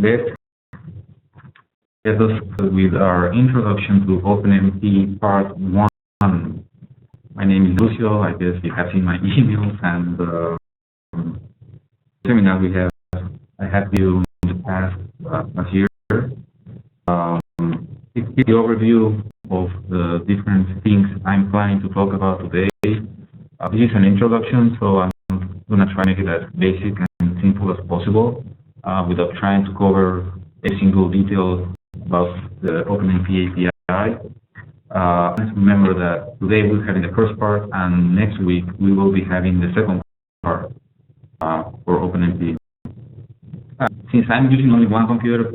let's get us started with our introduction to OpenMP Part 1. My name is Lucio. I guess you have seen my emails and seminar I had you in the past year. It's the overview of the different things I'm planning to talk about today. This is an introduction, so I'm going to try to make it as basic and simple as possible without trying to cover a single detail about the OpenMP API. Let's remember that today we're having the first part, and next week we will be having the second part for OpenMP. Since I'm using only one computer,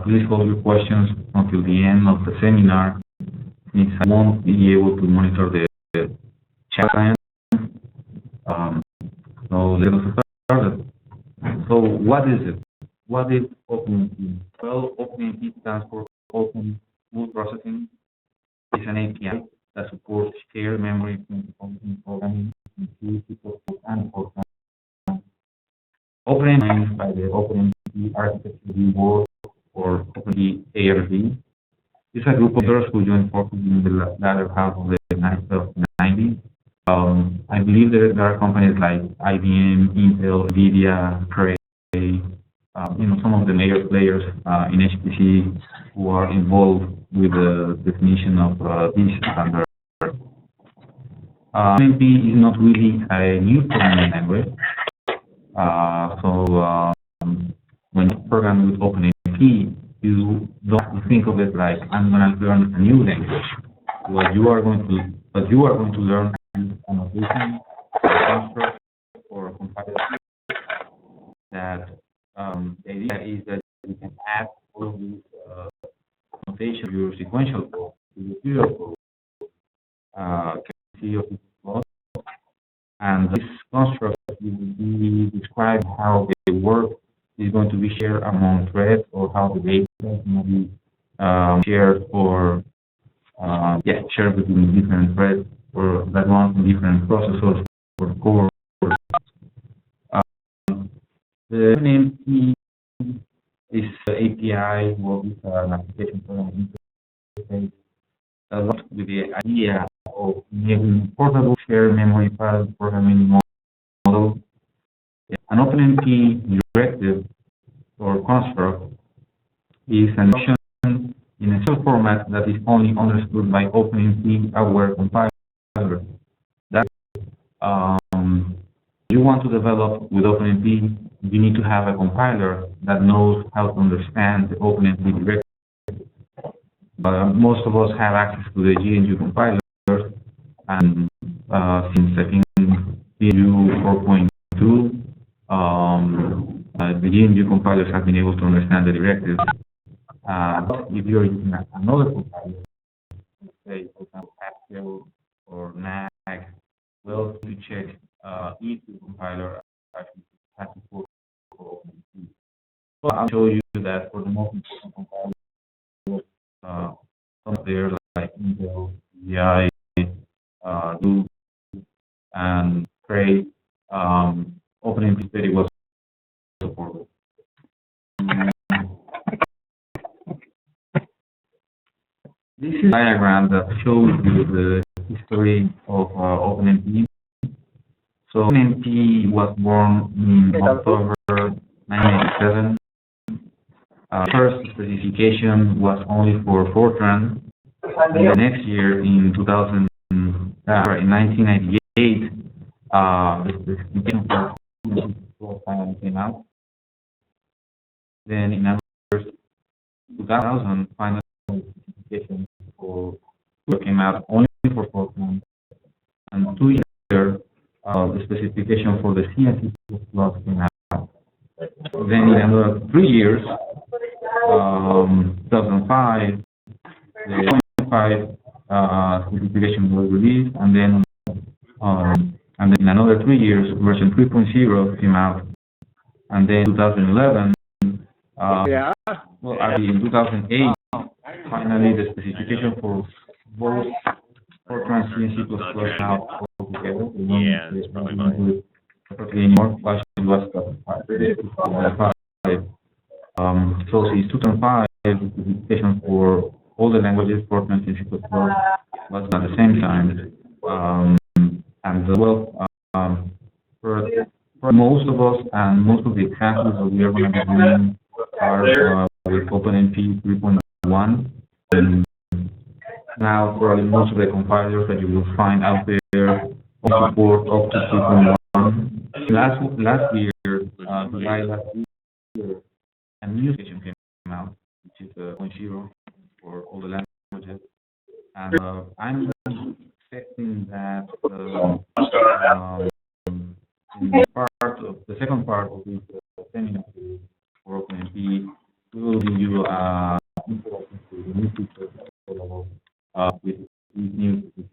please hold your questions until the end of the seminar, since I won't be able to monitor the chat line. So let us start. So what is it? What is OpenMP? Well, OpenMP stands for Open Mood Processing. It's an API that supports shared memory programming, and Fortran. OpenMP by the OpenMP Architecture Board, or OpenMP ARB. It's a group of users who joined forces in the latter half of the 1990s. I believe there are companies like IBM, Intel, NVIDIA, Cray, some of the major players in HPC who are involved with the definition of this standard. OpenMP is not really a new programming language. When you program with OpenMP, you don't think of it like I'm going to learn a new language. What you are going to learn is annotation, construct, or compiler. That the idea is that you can add all of these notation to your sequential code, to your serial code, can see of this code, and this construct will be described how they work is going to be shared among threads, or how the data is going to be shared or shared between different threads, or that runs in different processors or core. The OpenMP is API, what is an application programming interface, with the idea of making portable shared memory file programming model. An OpenMP directive or construct is an option in a cell format that is only understood by OpenMP hardware compiler. That you want to develop with OpenMP, you need to have a compiler that knows how to understand the OpenMP directive. Most of us have access to the GNU compilers, and since I think GNU 4.2, the GNU compilers have been able to understand the directives. If you're using another compiler, say for example Haskell or NAG, well, you check if the compiler actually has support for OpenMP. So I'll show you that for the most important compilers, some of there like Intel, VI, Duke, and Cray, OpenMP very well supported. This is a diagram that shows you the history of OpenMP. So OpenMP was born in October 1987. First specification was only for Fortran. The next year, in 1998, the specification for Fortran came out. Then in 2000, final specification for came out only for Fortran, and 2 years later, the specification for the C and C++ came out. Then in another 3 years, 2005, the 2.5 specification was released, and then in another 3 years, version 3.0 came out, and then 2011. Actually in 2008, finally the specification for both Fortran C and C++ now all together. Yeah, that's probably mine. Separately anymore, but it was 2005. So since 2005, implementation for all the languages, Fortran and C++, was at the same time. And well, for, for most of us and most of the examples that we are going to be doing are with OpenMP 3.1. And now, probably most of the compilers that you will find out there support up to 3.1. Last year, July last year, a new station came out, which is 0.0 for all the languages. And I'm expecting that in the second part of this seminar for OpenMP, we will give you introduction to the new features available with these new features.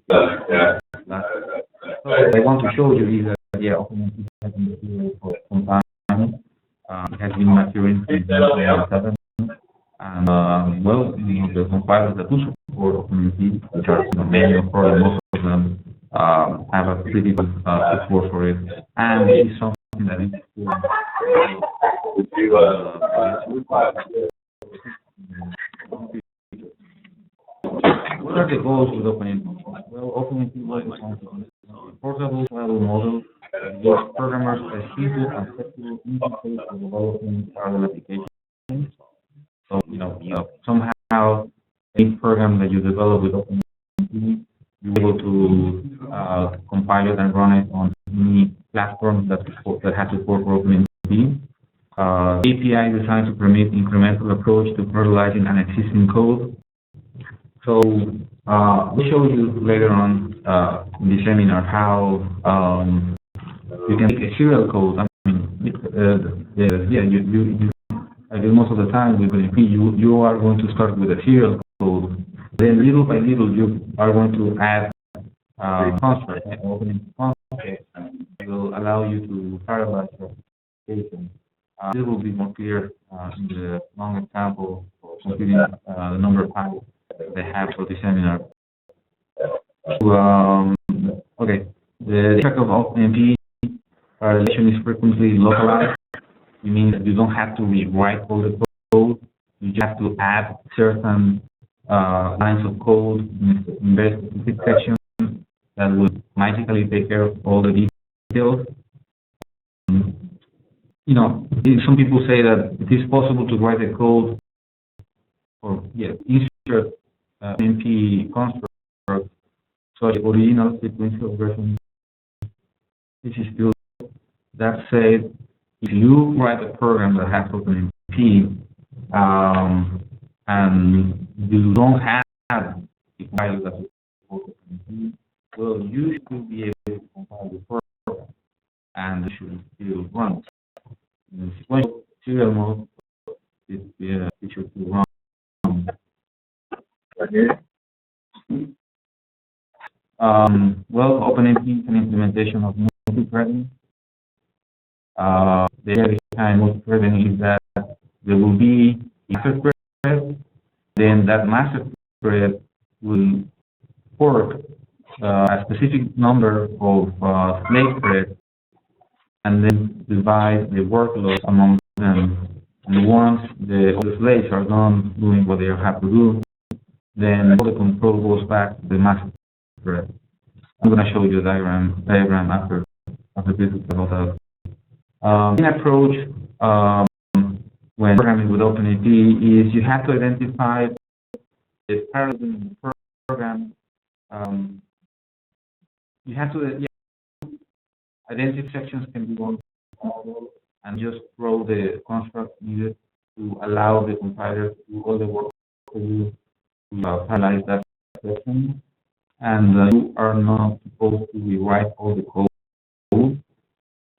So what I want to show you is that OpenMP has been here for some time. It has been maturing since 2007. And well, the compilers that do support OpenMP, which are many or probably most of them, have a pretty good support for it, and it is something that is what are the goals with OpenMP? Well, OpenMP was designed to be a portable, scalable model that gives programmers a simple and flexible interface for developing parallel applications. So, somehow any program that you develop with OpenMP, you're able to compile it and run it on any platform that has support for OpenMP. API designed to permit incremental approach to parallelizing an existing code. So we'll show you later on in the seminar how you can make a serial code. I mean, I guess most of the time with OpenMP, you are going to start with a serial code. Then little by little, you are going to add constructs. OpenMP constructs will allow you to parallelize your application. This will be more clear in the long example for computing the number of times they have for the seminar. So, okay, the effect of OpenMP parallelization is frequently localized. It means that you don't have to rewrite all the code. You just have to add certain lines of code in very specific sections that will magically take care of all the details. Some people say that it is possible to write a code or insert MP construct, so the original sequential version. This is still, that said, if you write a program that has OpenMP and you don't have the compiler that supports OpenMP, well, you should be able to compile the program and it should still run. In sequential serial mode, it should still run. Well, OpenMP is an implementation of multi-threading. The idea behind multi-threading is that there will be a master thread, then that master thread will fork a specific number of slave threads and then divide the workload among them. And once all the slaves are done doing what they have to do, then all the control goes back to the master thread. I'm going to show you a diagram after this is about that. Main approach when programming with OpenMP is you have to identify the parallelism in the program. You have to identify sections can be one and just throw the construct needed to allow the compiler to do all the work for you to parallelize that section. And you are not supposed to rewrite all the code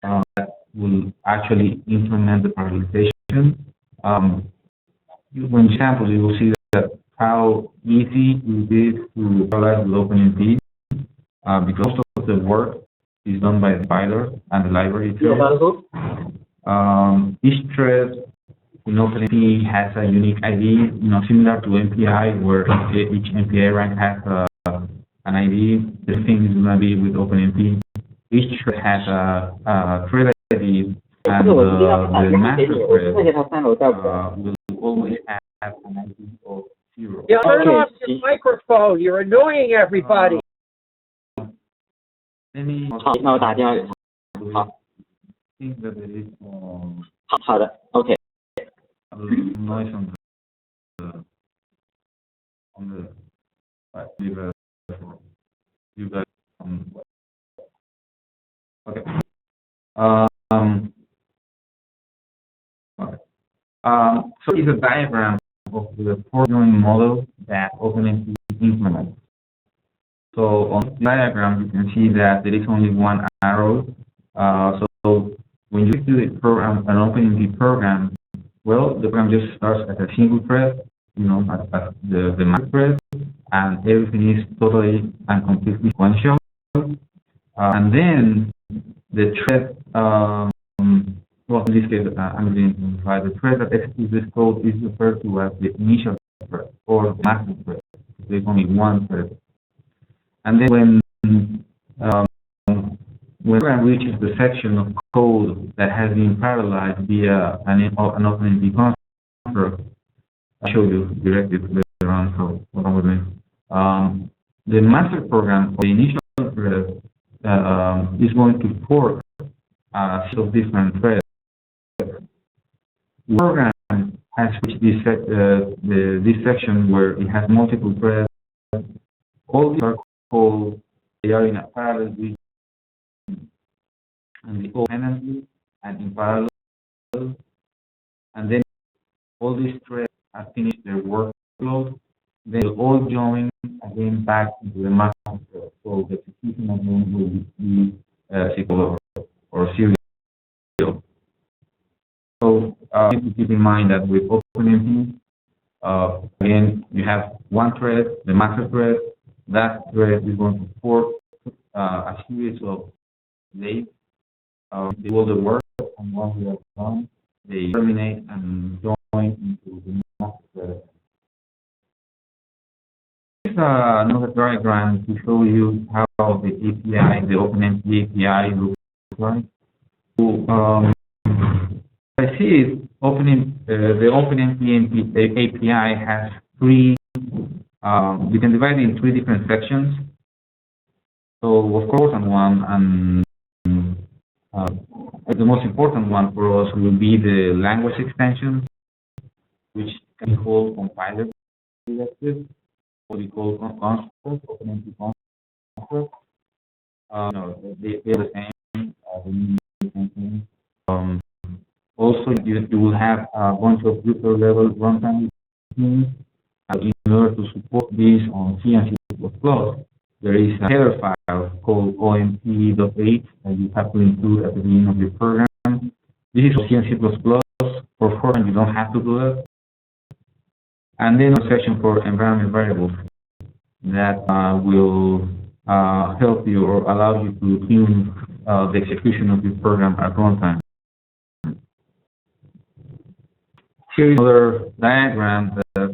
that will actually implement the parallelization. For example, you will see that how easy it is to parallelize with OpenMP because most of the work is done by the compiler and the library itself. Each thread in OpenMP has a unique ID, similar to MPI, where each MPI rank has an ID. The thing is going to be with OpenMP. Each thread has a thread ID and the master thread will always have an ID of 0. Yeah, turn off your microphone. You're annoying everybody. Let me 好，那我打电话给他。好， think that there is 好的 ，OK。 noise on the you guys okay. So it's a diagram of the foregoing model that OpenMP implements. So on the diagram, you can see that there is only one arrow. So when you do the program, an OpenMP program, well, the program just starts as a single thread, as the master thread, and everything is totally and completely sequential. And then the thread, well, in this case, I'm going to imply the thread that executes this code is referred to as the initial thread or the master thread. There's only one thread. And then when the program reaches the section of code that has been parallelized via an OpenMP construct, I'll show you directly later on so what I'm doing. The master program or the initial thread is going to fork a set of different threads. The program has reached this section where it has multiple threads. All these are called, they are in a parallel region, and they all independently and in parallel, and then all these threads have finished their workload. They will all join again back into the master thread. So the execution of them will be SQL or serial. So you need to keep in mind that with OpenMP, again, you have one thread, the master thread. That thread is going to fork a series of dates. They do all the work, and once they are done, they terminate and join into the master thread. This is another diagram to show you how the API, the OpenMP API looks like. So, I see it, the OpenMP API has three, we can divide it in three different sections. So, of course, and the most important one for us will be the language extension, which can be called compiler directive, what we call construct, OpenMP construct. No, they're the same. The same thing. Also, you will have a bunch of user-level runtime routines. In order to support this on C and C++, there is a header file called omp.h that you have to include at the beginning of your program. This is for C and C++. For Fortran, you don't have to do that. And then a section for environment variables that will help you or allow you to tune the execution of your program at runtime. Here is another diagram that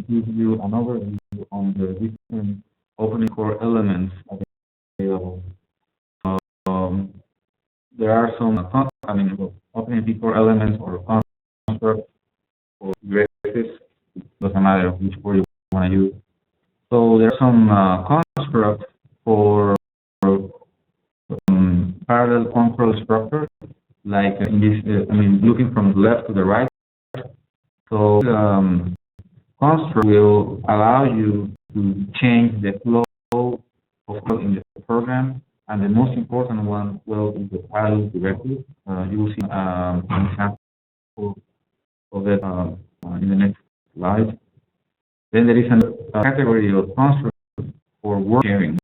gives you an overview on the different OpenMP core elements available. There are some, OpenMP core elements or constructs or directives. It doesn't matter which core you want to use. So there are some constructs for parallel control structure, like in this, looking from the left to the right. So construct will allow you to change the flow of code in the program, and the most important one, well, is the parallel directive. You will see an example of it in the next slide. Then there is a category of construct for work sharing.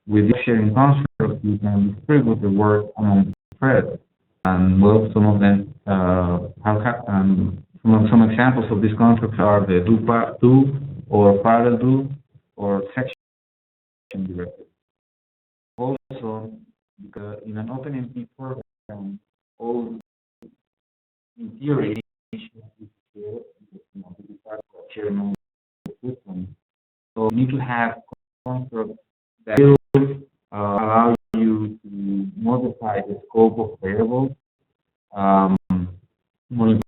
With this sharing construct, you can distribute the work among threads, and well, some of them some examples of these constructs are the do or parallel do or section directive. Also, because in an OpenMP program, all in theory is sharing system. So you need to have constructs that will allow you to modify the scope of variables Um, more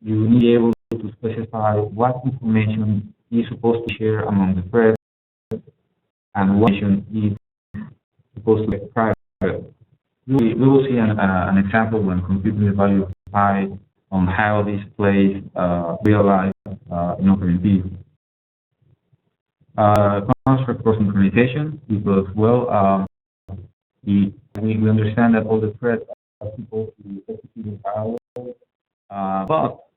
you need to be able to specify what information is supposed to share among the threads and what information is supposed to be private. We will see an example when computing the value of pi on how this plays real life in OpenMP. Construct for synchronization because, well, we understand that all the threads are supposed to execute in parallel, but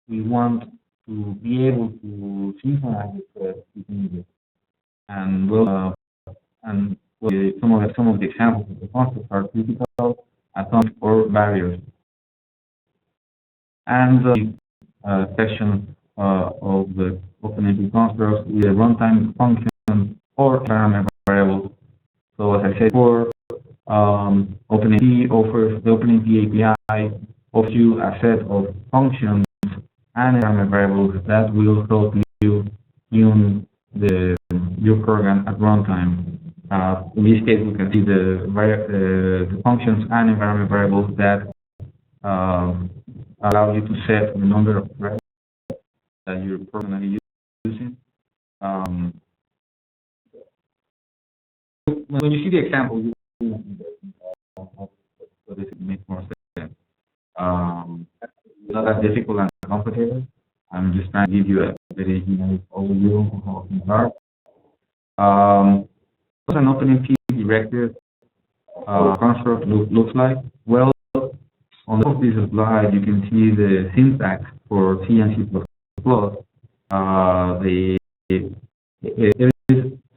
we want to be able to synchronize the threads if needed. And some of the examples of the constructs are critical, atomic, or barriers. And the section of the OpenMP constructs with a runtime function or environment variables. So as I said before, OpenMP offers the OpenMP API offers you a set of functions and environment variables that will help you tune your program at runtime. In this case, we can see the functions and environment variables that allow you to set the number of threads that you're permanently using. When you see the example, you will so this makes more sense. It's not that difficult and complicated. I'm just trying to give you a very generic overview of how things are. What an OpenMP directive construct looks like? Well, on the top of this slide, you can see the syntax for C and C++.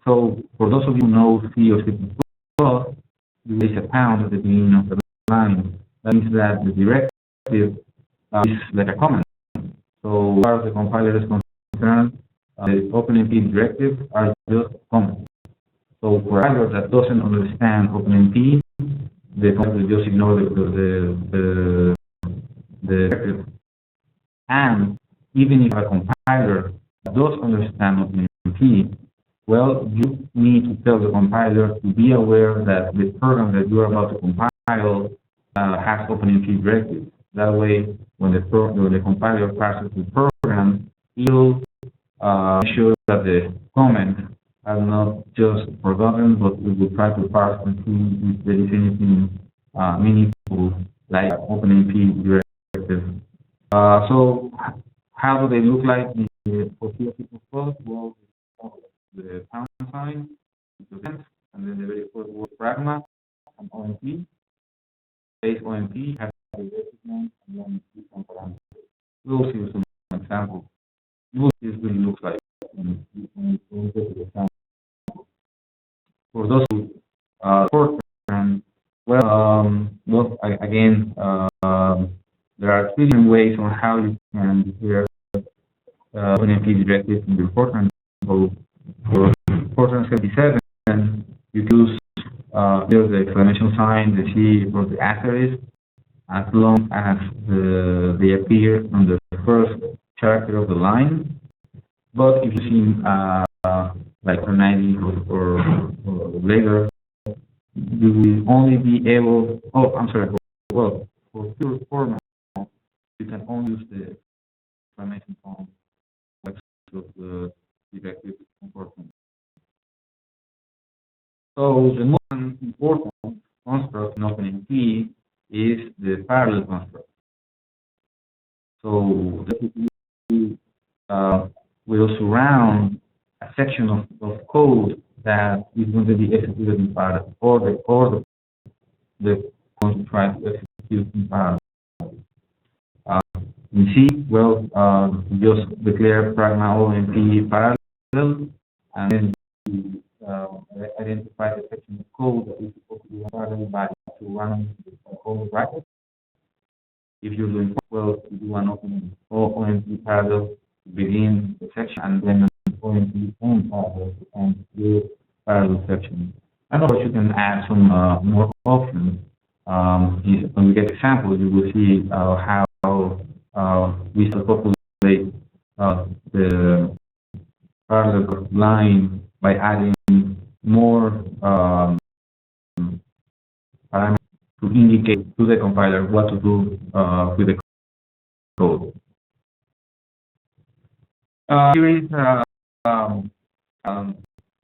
So for those of you who know C or C++, there is a pound at the beginning of the line. That means that the directive is like a comment. So as far as the compiler is concerned, the OpenMP directives are just comments. So for a compiler that doesn't understand OpenMP, the compiler will just ignore the directive. And even if a compiler does understand OpenMP, well, you need to tell the compiler to be aware that the program that you are about to compile has OpenMP directives. That way, when the compiler passes the program, it will ensure that the comments are not just forgotten, but it will try to parse and see if there is anything meaningful like OpenMP directives. So, how do they look like for C++? Well, the pound sign, and then the very first word pragma and OMP. Base OMP has a resident and then some parameters. We'll see some examples. What this really looks like when we go to the example. For those who short-term, again, there are three different ways on how you can declare OpenMP directive in your Fortran. So for Fortran 77, you use either the exclamation sign, the C, or the asterisk, as long as they appear on the first character of the line. But if you see like for 90 or later, you will only be able. Oh, I'm sorry. Well, for pure format, you can only use the exclamation sign of the directive important. So the most important construct in OpenMP is the parallel construct. So will surround a section of code that is going to be executed in parallel, or the going to try to execute in parallel. In C, well, just declare pragma OMP parallel, and then identify the section of code that is supposed to be parallel by to run the code bracket. If you're doing well, you do an OMP parallel to begin the section, and then an OMP end parallel to end the parallel section. And of course, you can add some more options. When we get examples, you will see how we shall populate the parallel line by adding more parameters to indicate to the compiler what to do with the code. Here is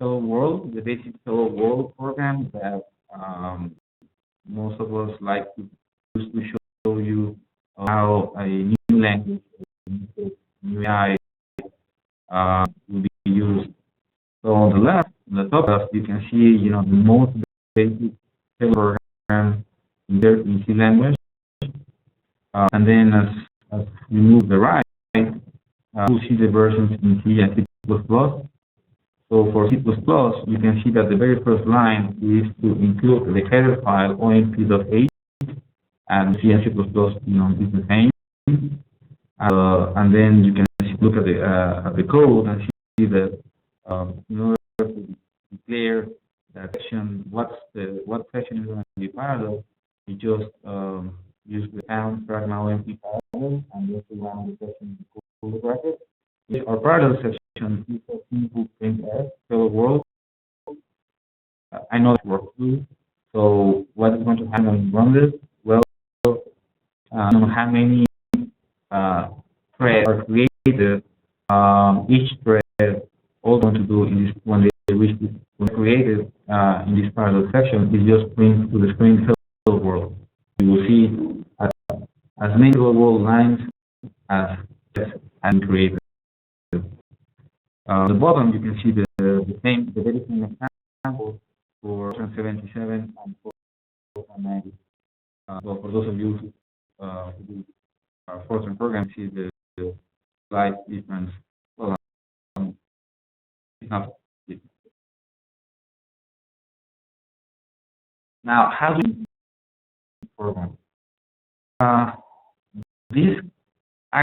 Hello World, the basic Hello World program that most of us like to use to show you how a new language, new AI will be used. So on the left, on the top left, you can see, the most basic program in C language. And then as you move the right, you'll see the versions in C and C++. So for C++, you can see that the very first line is to include the header file omp.h, and C and C++, is the same. And then you can look at the code and see that in order to declare that section, what section is going to be parallel, you just use the count pragma omp parallel and just run the section in the bracket. Our parallel section is a simple printf, hello world. I know it works too. So what is going to happen when you run this? Well, how many threads are created? Each thread, all going to do in this when they reach this when created in this parallel section is just print to the screen hello world. You will see as many hello world lines as created. The bottom you can see the very same example for 77 and 490. So for those of you who do Fortran program, see the slight difference. Well, it's not different. Now, how do you program? This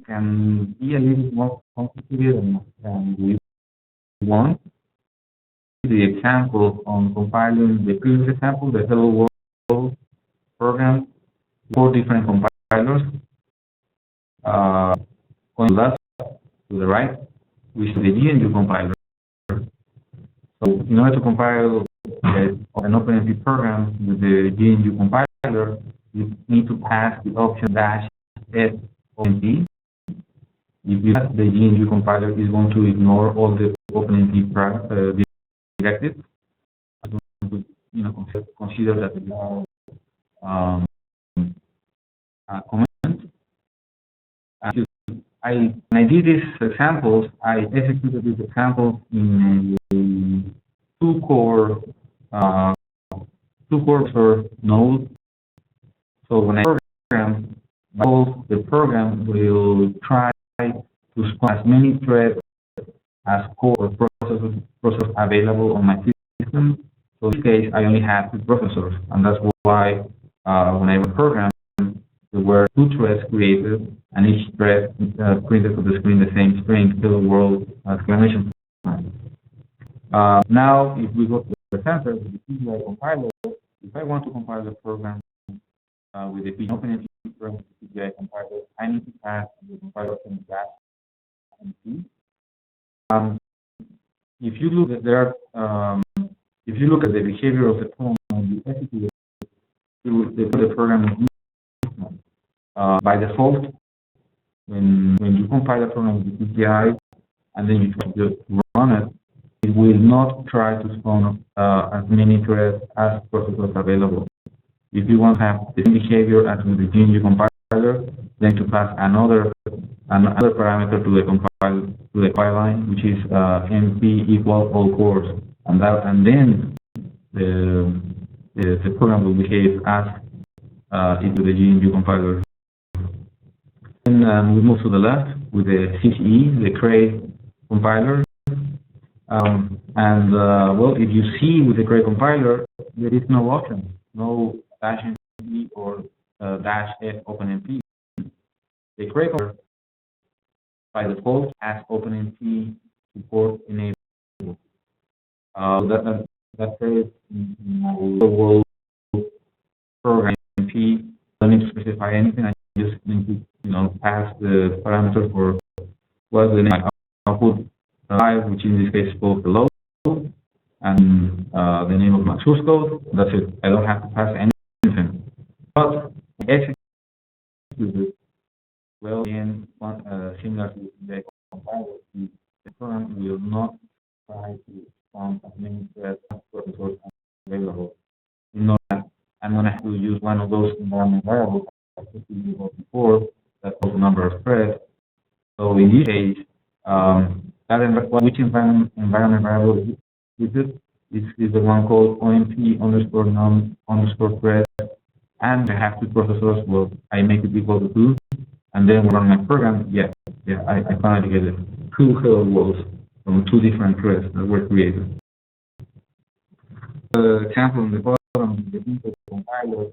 can be a little more complicated than we want. The example on compiling the previous example, the Hello World program, 4 different compilers. On the left to the right, we see the GNU compiler. So in order to compile an OpenMP program with the GNU compiler, you need to pass the option -f OpenMP. If you pass the GNU compiler, is going to ignore all the OpenMP directives. Consider that they are comments. When I did these examples, I executed these examples in a two-core node. So when I program, the program will try to spawn as many threads as core or processors available on my system. So in this case, I only have 2 processors, and that's why when I run the program, there were 2 threads created, and each thread printed to the screen the same string, hello world, exclamation point. Now, if we go to the center, with the CGI compiler, if I want to compile the program with the OpenMP program with the CGI compiler, I need to pass the compiler from -mp. If you look at if you look at the behavior of the program and you execute it, the program is by default, when you compile a program with the CGI and then you just run it, it will not try to spawn as many threads as processors available. If you want to have the same behavior as with the GNU compiler, then to pass another parameter to the compile line, which is mp equal all cores, and then the program will behave as into the GNU compiler. And we move to the left with the CCE, the Cray compiler. Well, if you see with the Cray compiler, there is no option, no -mp or -f OpenMP. The Cray compiler by default has OpenMP support enabled. That says in my real-world program MP, I don't need to specify anything. I just need to pass the parameter for what's the name. I'll put 5, which in this case is both below, and the name of my source code. That's it. I don't have to pass anything. But executed, well, again, similar to the compiler, the program will not try to count as many threads as processors available. You know that I'm going to have to use one of those environment variables as we did before, that was the number of threads. So in this case, which environment variable is it? Is the one called OMP underscore num underscore thread, and I have two processors. Well, I make it equal to 2, and then run my program. I finally get it. 2 hello worlds from 2 different threads that were created. The example on the bottom, the input compiler.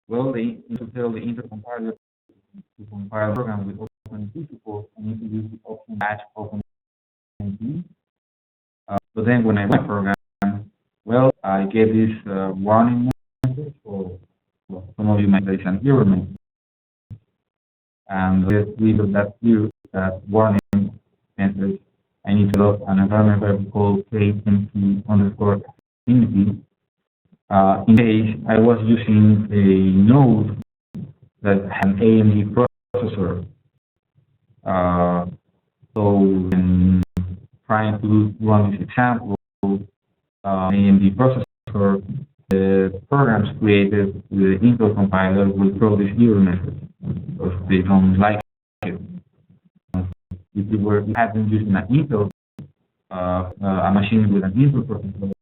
Well, to tell the intercompiler to compile a program with OpenMP support, I need to use the option batch OpenMP. So then when I run my program, well, I get this warning message, or well, some of you might say it's an error message. And let's read that warning message. I need to load an environment variable called KMP underscore infinity. In case I was using a node that had an AMD processor. So when trying to run this example, AMD processor, the programs created with the Intel compiler will throw this error message because they don't like it. If you had been using an Intel, a machine with an Intel processor,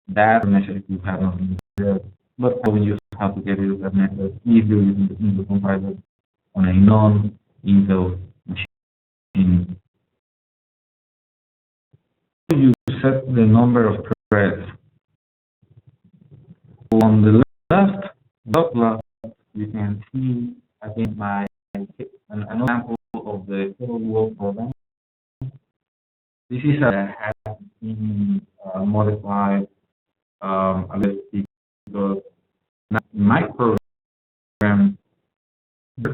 that message would have not been there. But I will use how to get rid of that message if you're using the Intel compiler on a non-Intel machine. You set the number of threads. On the left dot plot, you can see again an example of the hello world program. This is has been modified a little bit because my program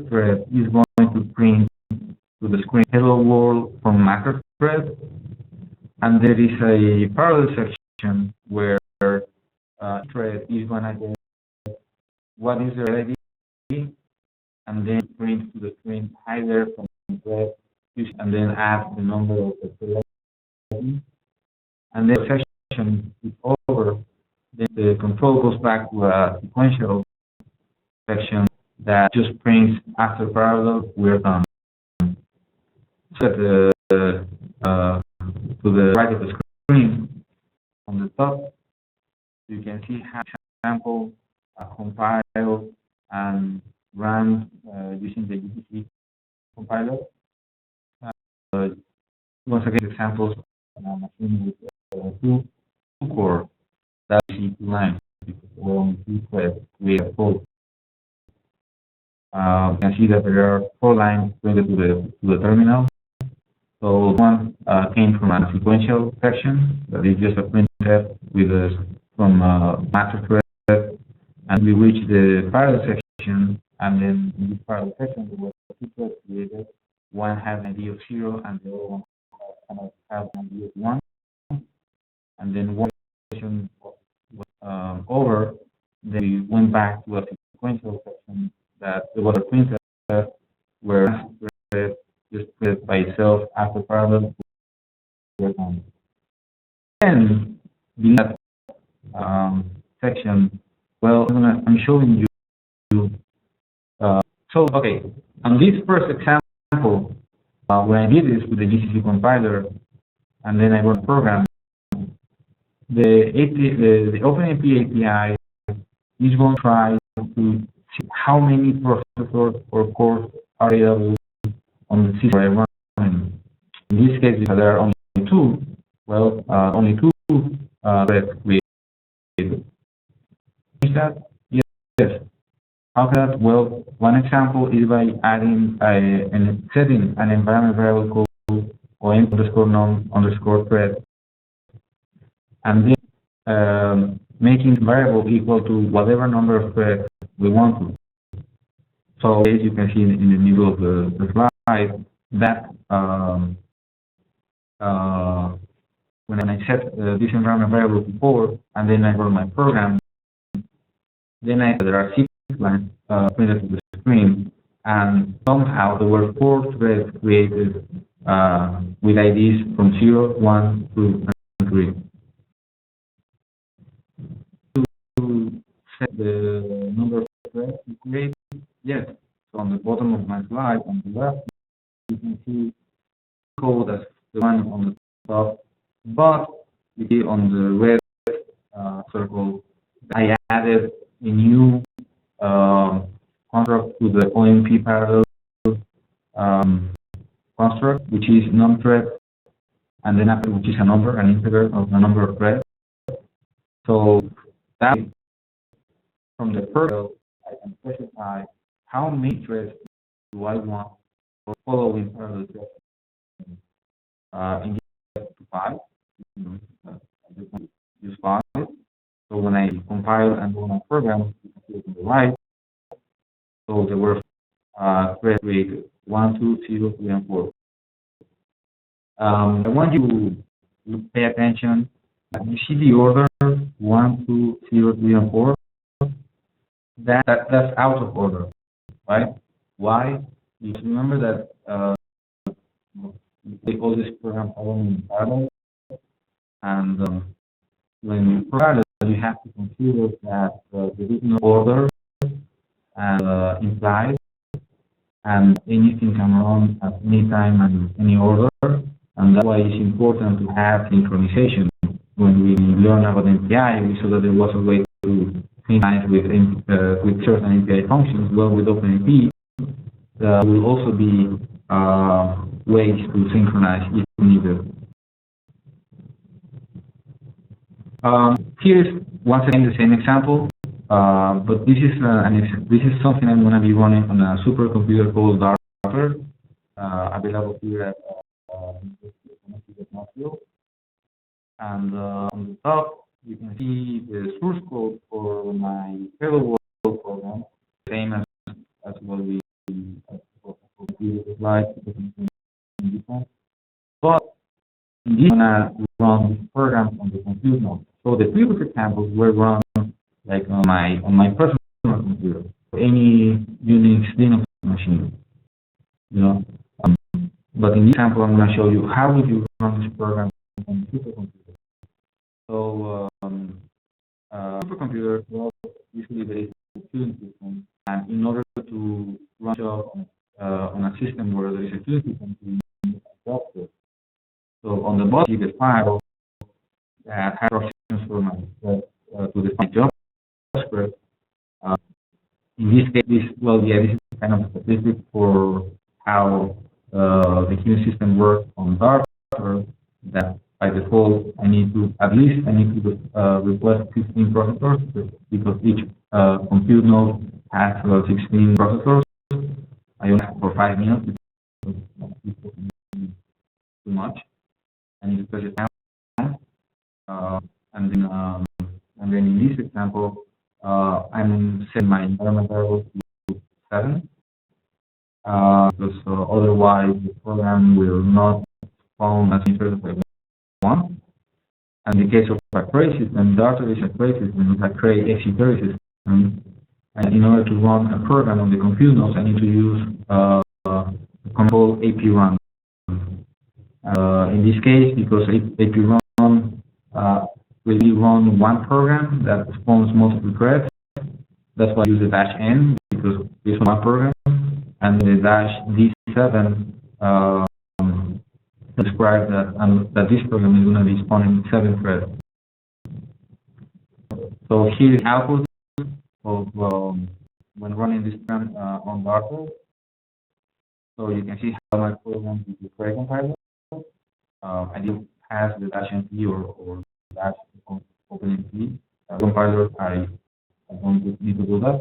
thread is going to print to the screen hello world from master thread, and there is a parallel section where thread is going to get what is the ID, and then print to the screen either from thread, and then add the number of the thread, and then the section is over. Then the control goes back to a sequential section that just prints after parallel, we're done. So to the right of the screen, on the top, you can see how sample, compile, and run using the GTC compiler. Once again, examples on a machine with 2 core. That is 2 lines, because we're only 2 threads, we have 4. You can see that there are 4 lines printed to the terminal. So one came from a sequential section that is just a printf with from master thread, and we reach the parallel section, and then in this parallel section there were 2 threads created. One has an ID of 0, and the other one has an ID of 1. And then one section was over, then we went back to a sequential section that there was a printf where master thread just printed by itself after parallel. Then in that section, well, I'm showing you. So okay, on this first example, when I did this with the GCC compiler, and then I run the program, the OpenMP API is going to try to see how many processors or cores are available on the system I run. In this case, there are only 2. Well, only 2 threads created. Is that? Yes. How can that? Well, one example is by adding and setting an environment variable called OM underscore num underscore thread, and then making the variable equal to whatever number of threads we want to. So as you can see in the middle of the slide, that when I set this environment variable to 4, and then I run my program, Then there are 6 lines printed to the screen, and somehow there were 4 threads created with IDs from 0, 1, 2, and 3. To set the number of threads to create, yes, so on the bottom of my slide on the left, you can see code as the one on the top, but you see on the red circle, I added a new construct to the OMP parallel construct, which is num-thread, and then after which is a number, an integer of the number of threads. So that from the parallel, I can specify how many threads do I want for following parallel threads. In to 5, I just want to use 5. So when I compile and run my program, you can see it on the right. So there were threads created 1, 2, 0, 3, and 4. I want you to pay attention. You see the order 1, 2, 0, 3, and 4. That's out of order, right? Why? Because remember that we call this program following in parallel, and when you parallel, you have to consider that there is no order and implied, and anything can run at any time and any order, and that's why it's important to have synchronization. When we learn about MPI, we saw that there was a way to synchronize with certain MPI functions. Well, with OpenMP, there will also be ways to synchronize if needed. Here's once again the same example, but this is something I'm going to be running on a supercomputer called Darker, available here at and on the top you can see the source code for my Hello World program, same as what we slide, but in this one run programs on the compute node. So the previous examples were run like on my personal computer, any Unix Linux machine, you know. But in this example, I'm going to show you how would you run this program on a supercomputer. So supercomputer, well, usually there is a queuing system, and in order to run a job on a system where there is a queuing system, you need a job script. So on the bottom, you get file that has options for my to define job script. In this case, this is kind of a statistic for how the queuing system works on Darker. That by default, I need to request 15 processors because each compute node has 16 processors. I only have for 5 minutes because it's too much. I need to press it down, and then in this example, I'm setting my environment variable to 7 because otherwise the program will not spawn as many threads as I want. And in the case of a query system, Darker is a query system, it's a query system. And in order to run a program on the compute nodes, I need to use a control AP run. In this case, because AP run will run one program that spawns multiple threads, that's why I use the -n because it's one program, and the -d7 describes that this program is going to be spawning 7 threads. So here is output of when running this program on Darker. So you can see how my program is the query compiler. I didn't pass the -np or -OpenMP compiler. I don't need to do that.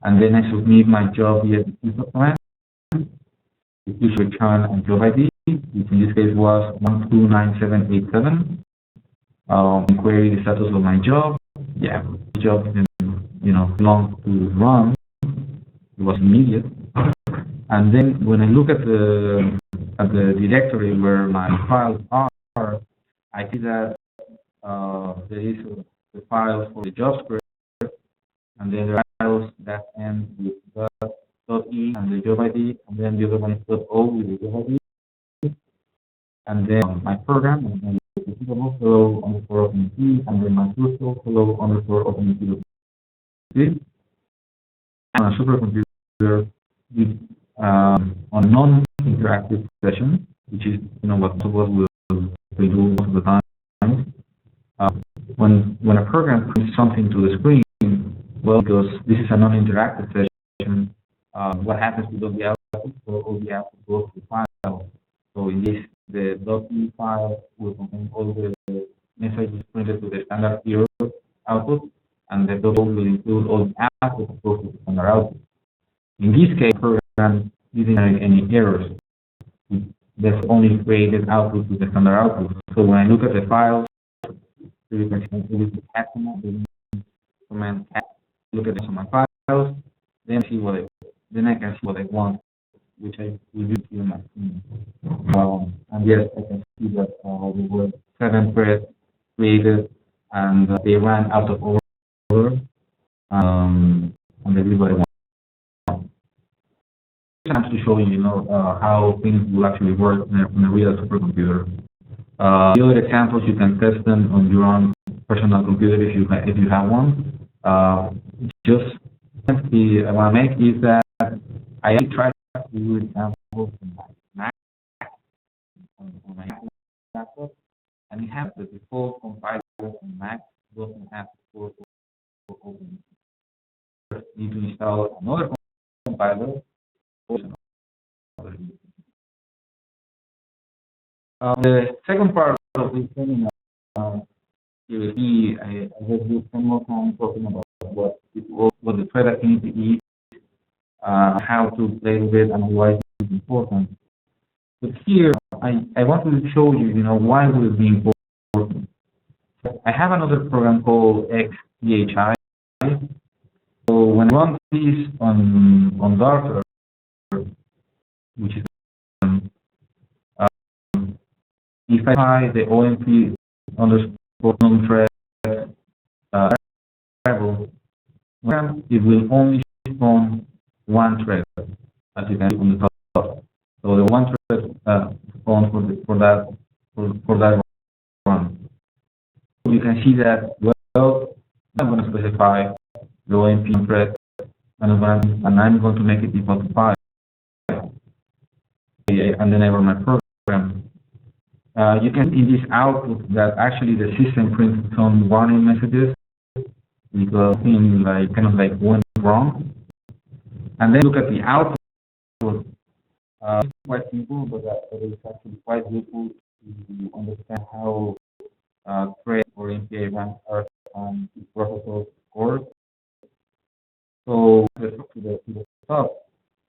And then I submit my job via the system command. It usually return a job ID, which in this case was 129787. Query the status of my job. Yeah, the job didn't, long to run. It was immediate. And then when I look at the directory where my files are, I see that there is the file for the job script and then there are files that end with .e and the job ID, and then the other one is .o with the job ID, and then my program, and then hello underscore OpenMP, and then my cursor, hello underscore OpenMP. On a supercomputer with on non-interactive session, which is what most of us will do most of the time. When a program brings something to the screen, well, because this is a non-interactive session, what happens with all the output? So all the output goes to the file. So in this, the .e file will contain all the messages printed to the standard error output, and the .o will include all the output that goes to the standard output. In this case, the program didn't have any errors. There's only created output to the standard output. So when I look at the files, you can see with the cat command cat, look at my files, then I can see what I want, which I will do here in my screen. And yes, I can see that there were 7 threads created, and they ran out of order, and they did what I want. To show you, how things will actually work in a real supercomputer. The other examples, you can test them on your own personal computer if you have one. Just what I make is that I actually try to do examples on my Mac, on my laptop, and it has the default compiler on Mac doesn't have support for open. You need to install another compiler. The second part of this seminar, you will see, I will do some more time talking about what the thread affinity is, how to play with it, and why it's important. But here, I want to show you, why will it be important. I have another program called XPHI. So when I run this on Darker, which is if I try the OMP underscore non-thread variable, it will only spawn one thread, as you can see on the top. So the one thread spawns for that run. So you can see that, well, I'm going to specify the OMP thread, and I'm going to make it equal to 5. And then I run my program. You can see in this output that actually the system prints some warning messages because something kind of went wrong. And then look at the output. It's quite simple, but it's actually quite useful to understand how thread or MPA ranks are on the processor's cores. So to the top,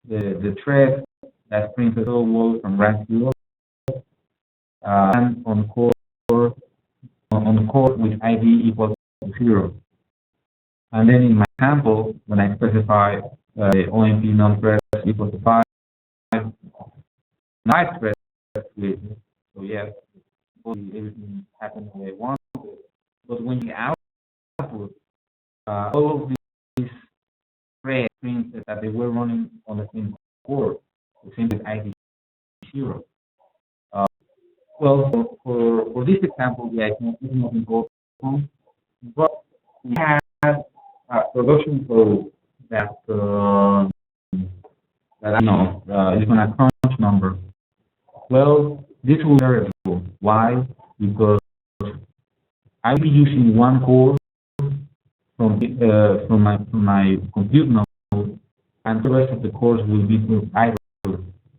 the thread that prints the hello world from rank 0. And on core with ID equals to 0. And then in my example, when I specify the OMP non-thread equals to 5, my thread is so yes, everything happens the way I want. But when you output, all of these threads print that they were running on the same core, the same with ID 0. Well, for this example, yeah, it's not important, but we have a production code that I know is going to crunch number. Well, this will be variable. Why? Because I'll be using one core from my compute node, and the rest of the cores will be idle,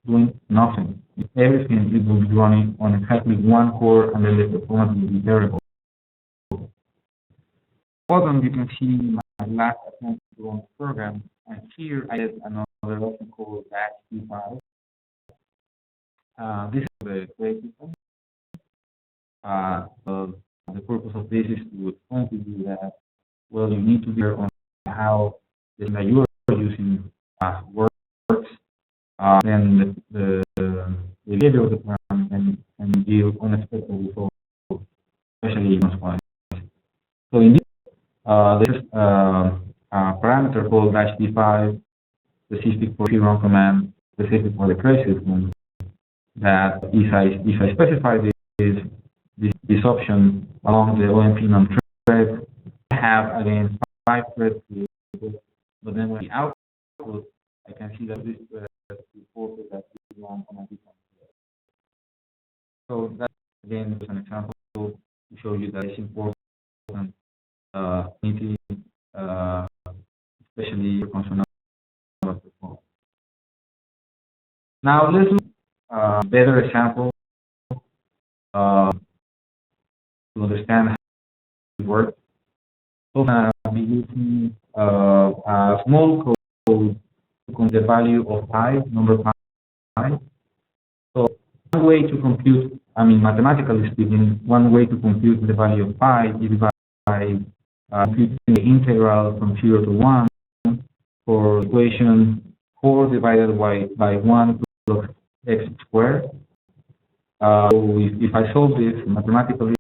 doing nothing. Everything it will be running on exactly one core, and then the performance will be variable. Bottom, you can see my last attempt to run the program, and here I added another option called -c5. This is the create system. So the purpose of this is to explain to you that, well, you need to be on how the system that you are using works. Then the behavior of the program can yield unexpected results, especially in wise. So in this, there's parameter called -d5, specific for run command, specific for the trace system, that if I specify this option along the OMP num thread, I have again 5 threads, but then when the output, I can see that this thread is reported as one on a different thread. So that again is an example to show you that it's important, especially for functional performance. Now let's look at a better example to understand how it works. So I'll be using a small code to the value of pi, number pi. So one way to compute, mathematically speaking, one way to compute the value of pi is by computing the integral from 0 to 1 for equation 4 divided by 1 plus x squared. So if I solve this mathematically,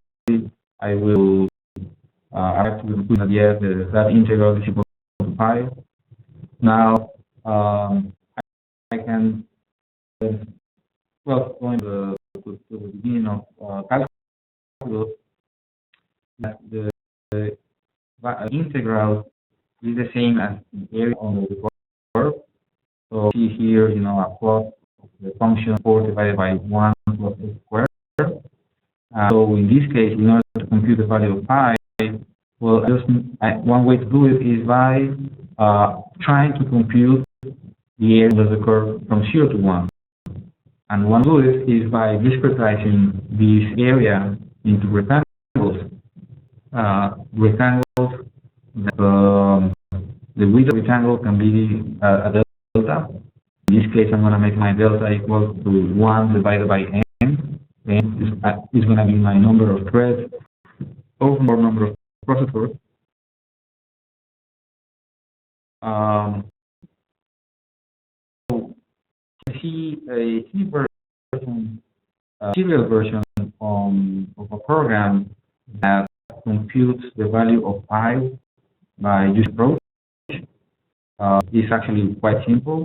I will have to conclude that yes, that integral is equal to pi. Now I can going to the beginning of calculus, that the integral is the same as the area under the curve. So see here, a plot of the function 4 divided by 1 plus x squared. So in this case, in order to compute the value of pi, well, one way to do it is by trying to compute the area under the curve from 0 to 1. And one way to do it is by discretizing this area into rectangles. The width of the rectangle can be a delta. In this case, I'm going to make my delta equal to 1 divided by n. N is going to be my number of threads over number of processors. So I see a serial version of a program that computes the value of pi by using approach. It's actually quite simple.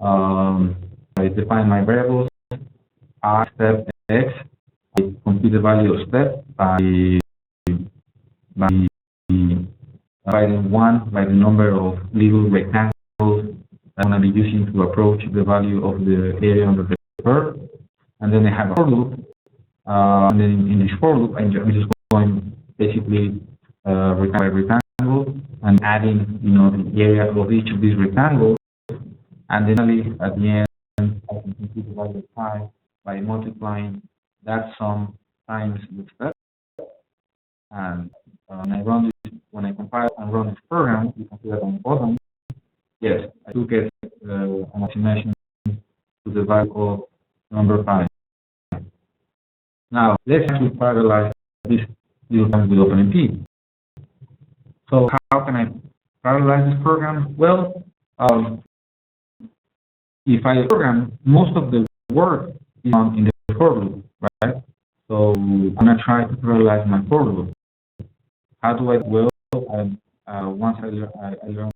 I define my variables r step x. I compute the value of step by dividing 1 by the number of little rectangles I'm going to be using to approach the value of the area under the curve. And then I have a for loop. And then in this for loop, I'm just going basically rectangle by rectangle and adding, the area of each of these rectangles. And then at the end, I can compute the value of pi by multiplying that sum times the step. And when I compile and run this program, you can see that on the bottom, yes, I do get an approximation to the value of number pi. Now, let's actually parallelize this little program with OpenMP. So how can I parallelize this program? Well, if I program, most of the work is done in the for loop, right? So I'm going to try to parallelize my for loop. How do I do it? Once I learn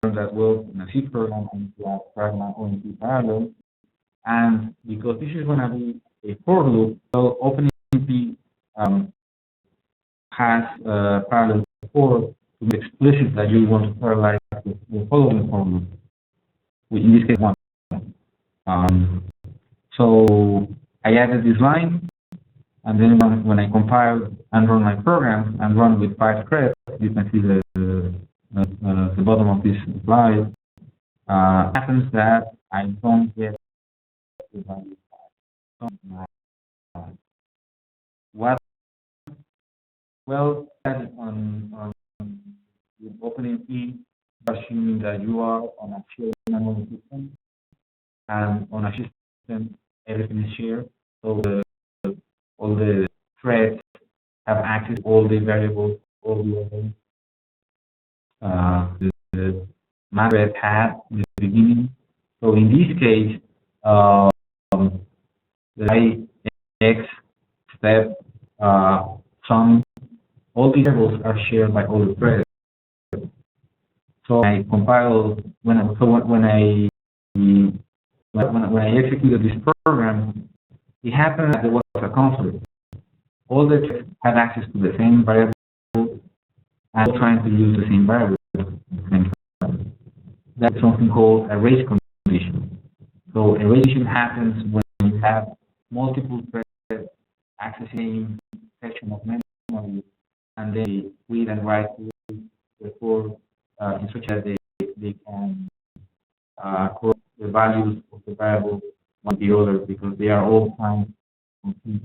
that well in a C program, I need to apply my OMP parallel. And because this is going to be a for loop, so OpenMP has parallel for to be explicit that you want to parallelize the following for loop, which in this case 1. So I added this line, and then when I compile and run my program and run with 5 threads, you can see the bottom of this slide. Happens that I don't get the value of pi. What? Well, that is on with OpenMP, assuming that you are on a shared memory system, and on a system everything is shared, so all the threads have access to all the variables, all the my thread had in the beginning. So in this case, the x step sum, all the variables are shared by all the threads. So I compile when I executed this program, it happened that there was a conflict. All the threads had access to the same variable and trying to use the same variable at the same time. That's something called a race condition. So a race condition happens when you have multiple threads accessing section of memory, and they read and write the code in such that they can correct the values of the variable one the other because they are all trying to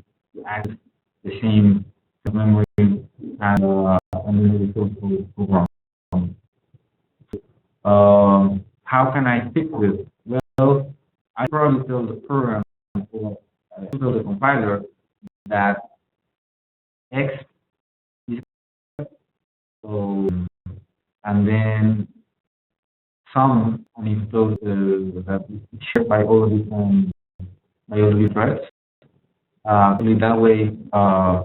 access the same memory and then the result will go wrong. How can I fix this? Well, I probably tell the program or tell the compiler that X is so, and then some and if those that is shared by all of these threads. That way, I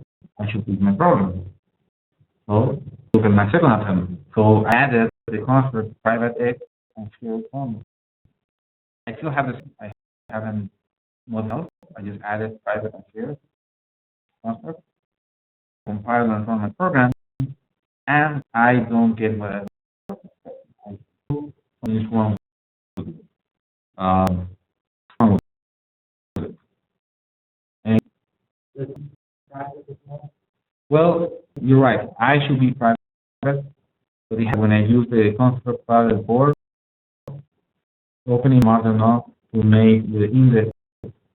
should fix my problem. So look at my second attempt. So I added the construct private X and shared some. I still have this. I haven't modeled. I just added private and shared construct. Compile and run my program, and I don't get what I do. Something's wrong with it. Wrong with it. And well, you're right. I should be private, but when I use the construct private board, opening smart enough to make the index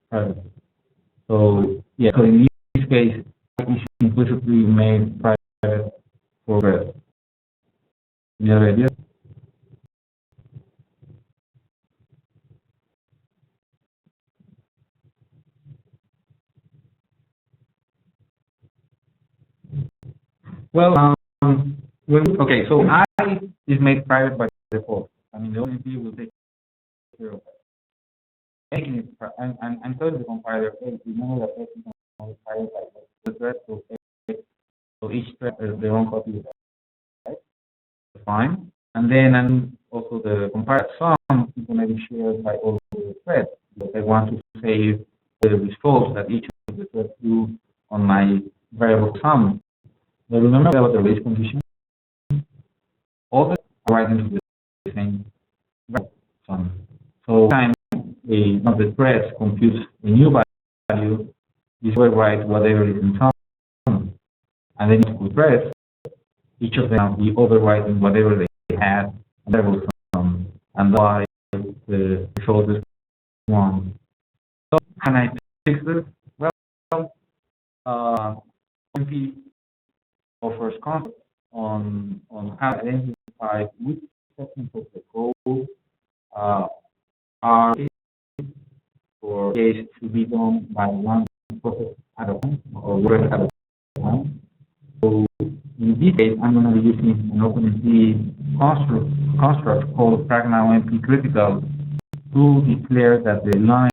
private. So yeah, so in this case, it's implicitly made private for thread. Any other idea? Well, okay, so I is made private by default. I mean, the OpenMP will take care of that. Making it, I'm telling the compiler, hey, remember that X is only private by the thread, so each thread has their own copy of that, right? Fine. And then also the compiler sum is going to be shared by all the threads. Because I want to save the results that each of the threads do on my variable sum. But remember about the race condition? All the are right into the same sum. So time one of the threads computes a new value, this will write whatever is in sum. And then two threads, each of them will be overwriting whatever they have and that will sum. And that's why the result is 1. So can I fix this? Well, OpenMP offers concepts on how to identify which sections of the code are for case to be done by one process at a time or work at a time. So in this case, I'm going to be using an OpenMP construct called pragma-OMP critical to declare that the line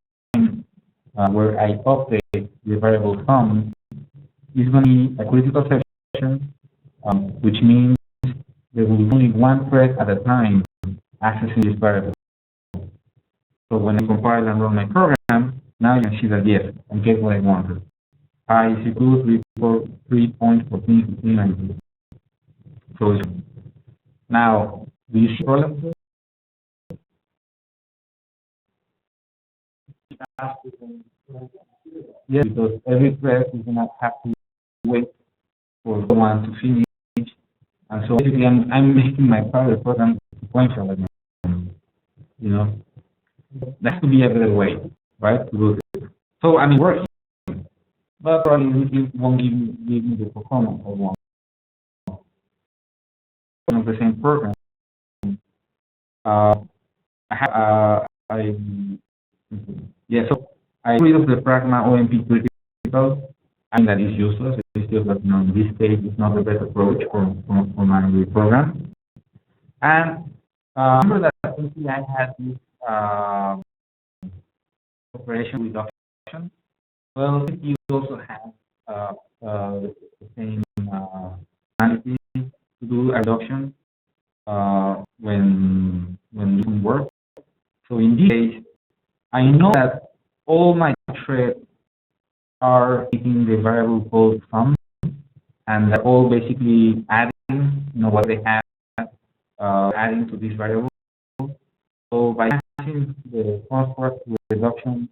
where I update the variable sum is going to be a critical section, which means there will be only one thread at a time accessing this variable. So when I compile and run my program, now you can see that yes, I get what I wanted. I is equal to 3.141590. So now, do you see the problem? Yes, because every thread is going to have to wait for one to finish. And so basically, I'm making my private program sequential again. You know, there has to be a better way, right, to do this. So I mean, working, but probably it won't give me the performance I want. Of the same program. So I rid of the pragma-OMP critical. I mean that is useless. It's just that in this case it's not the best approach for my program. And remember that I had this operation reduction. Well, you also have the same functionality to do reduction. when doing work. So in this case, I know that all my threads are taking the variable called sum, and they're all basically adding, what they have, adding to this variable. So by passing the construct reduction,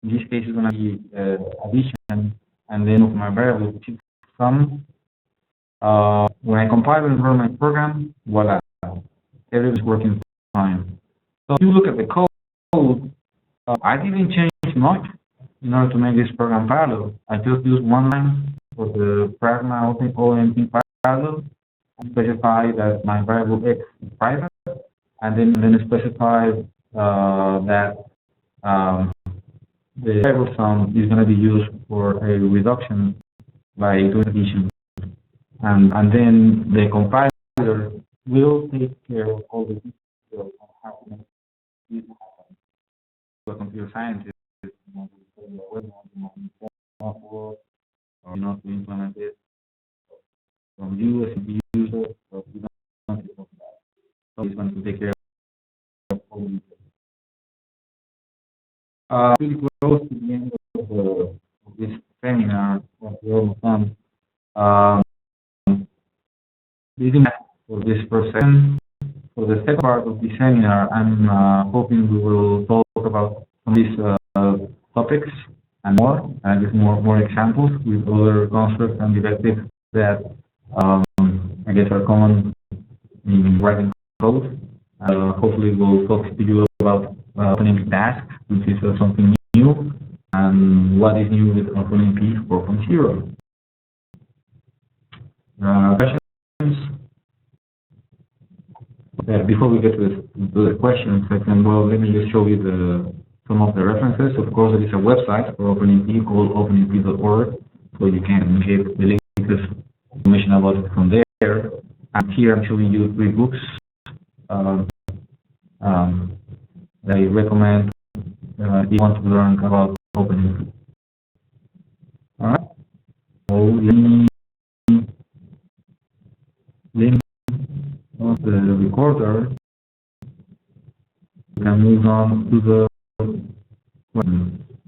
in this case it's going to be addition, and then of my variable, which is sum. When I compile and run my program, voila, everything's working fine. So if you look at the code, I didn't change much in order to make this program parallel. I just used one line for the pragma OpenMP parallel, and specify that my variable x is private, and then specify that the variable sum is going to be used for a reduction by doing addition. And then the compiler will take care of all the details on how to make this happen. So a computer scientist, want to study a web software, or to implement it from you as a user, so you don't have to talk about it. So it's going to take care of all the details. Pretty close to the end of this seminar, that we're almost done. This is for this first session. For the second part of the seminar, I'm hoping we will talk about some of these topics and more, and give more examples with other constructs and directives that I guess are common in writing code. Hopefully we'll talk to you about OpenMP tasks, which is something new, and what is new with OpenMP 4.0. Questions? Before we get to the questions, let me just show you some of the references. Of course, there is a website for OpenMP called openmp.org, so you can get the latest information about it from there. And here I'm showing you 3 books that I recommend if you want to learn about OpenMP. All right. So let me on the recorder. We can move on to the question.